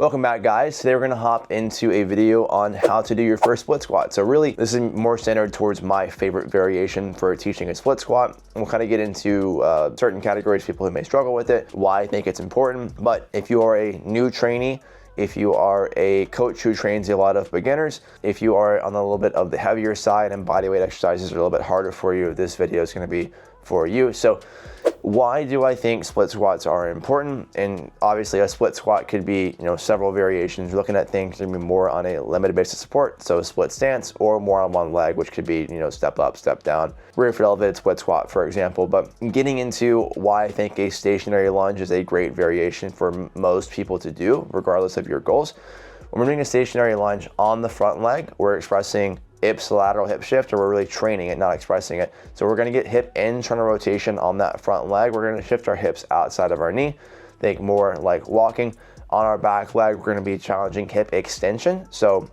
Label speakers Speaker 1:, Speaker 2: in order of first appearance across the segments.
Speaker 1: Welcome back, guys. Today we're gonna hop into a video on how to do your first split squat. So really, this is more centered towards my favorite variation for teaching a split squat. And we'll kind of get into certain categories, people who may struggle with it, why I think it's important. But if you are a new trainee, if you are a coach who trains a lot of beginners, if you are on a little bit of the heavier side and bodyweight exercises are a little bit harder for you, this video is gonna be for you. So why do I think split squats are important? And obviously a split squat could be, several variations. You're looking at things that can be more on a limited base of support, so split stance, or more on one leg, which could be, step up, step down, rear foot elevated split squat, for example. But getting into why I think a stationary lunge is a great variation for most people to do, regardless of your goals. When we're doing a stationary lunge on the front leg, we're expressing ipsilateral hip shift, or we're really training it, not expressing it. So we're gonna get hip internal rotation on that front leg. We're gonna shift our hips outside of our knee. Think more like walking. On our back leg, we're gonna be challenging hip extension. So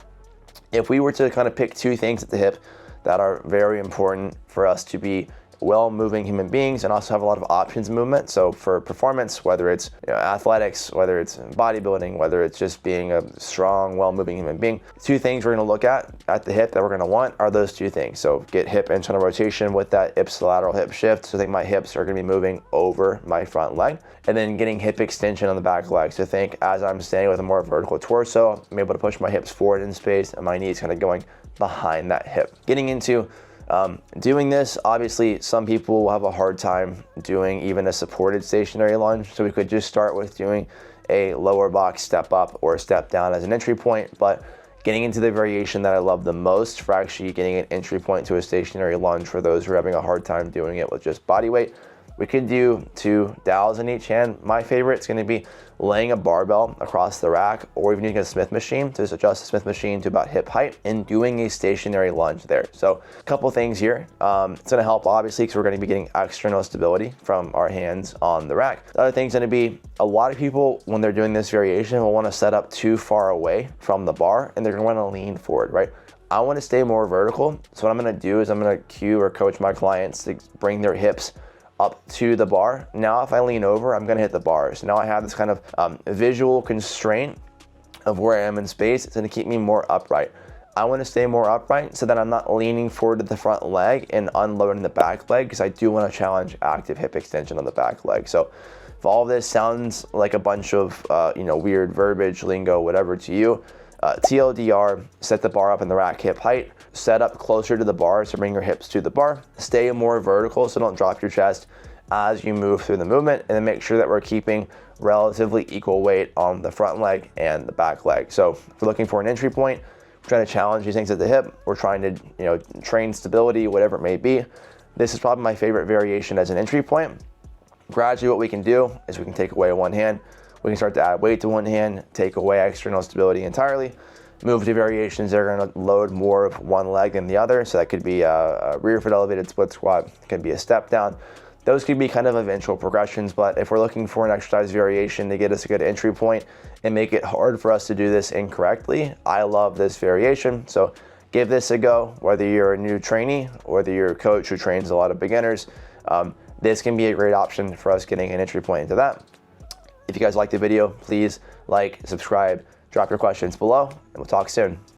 Speaker 1: if we were to kind of pick two things at the hip that are very important for us to be well moving human beings and also have a lot of options in movement. So for performance, whether it's athletics, whether it's bodybuilding, whether it's just being a strong, well moving human being, two things we're going to look at the hip that we're going to want are those two things. So get hip internal rotation with that ipsilateral hip shift. So I think my hips are going to be moving over my front leg, and then getting hip extension on the back leg. So think as I'm standing with a more vertical torso, I'm able to push my hips forward in space and my knees kind of going behind that hip. Getting into doing this, obviously some people will have a hard time doing even a supported stationary lunge, so we could just start with doing a lower box step up or step down as an entry point. But getting into the variation that I love the most for actually getting an entry point to a stationary lunge for those who are having a hard time doing it with just body weight, we could do 2 dowels in each hand. My favorite is going to be laying a barbell across the rack, or even using a Smith machine to just adjust the Smith machine to about hip height and doing a stationary lunge there. So a couple things here. It's going to help obviously because we're going to be getting external stability from our hands on the rack. The other thing's going to be a lot of people when they're doing this variation will want to set up too far away from the bar and they're going to want to lean forward, right? I want to stay more vertical. So what I'm going to do is I'm going to cue or coach my clients to bring their hips up to the bar. Now if I lean over, I'm gonna hit the bar. So now I have this kind of visual constraint of where I am in space. It's gonna keep me more upright. I wanna stay more upright so that I'm not leaning forward to the front leg and unloading the back leg, because I do wanna challenge active hip extension on the back leg. So if all of this sounds like a bunch of weird verbiage, lingo, whatever to you, TLDR, set the bar up in the rack hip height, set up closer to the bar, so bring your hips to the bar, stay more vertical so don't drop your chest as you move through the movement, and then make sure that we're keeping relatively equal weight on the front leg and the back leg. So if we're looking for an entry point, we're trying to challenge these things at the hip, we're trying to train stability, whatever it may be. This is probably my favorite variation as an entry point. Gradually what we can do is we can take away one hand, we can start to add weight to one hand, take away external stability entirely, move to variations that are going to load more of one leg than the other. So that could be a rear foot elevated split squat, it could be a step down. Those could be kind of eventual progressions, but if we're looking for an exercise variation to get us a good entry point and make it hard for us to do this incorrectly, I love this variation. So give this a go, whether you're a new trainee, whether you're a coach who trains a lot of beginners. This can be a great option for us getting an entry point into that. If you guys liked the video, please like, subscribe, drop your questions below, and we'll talk soon.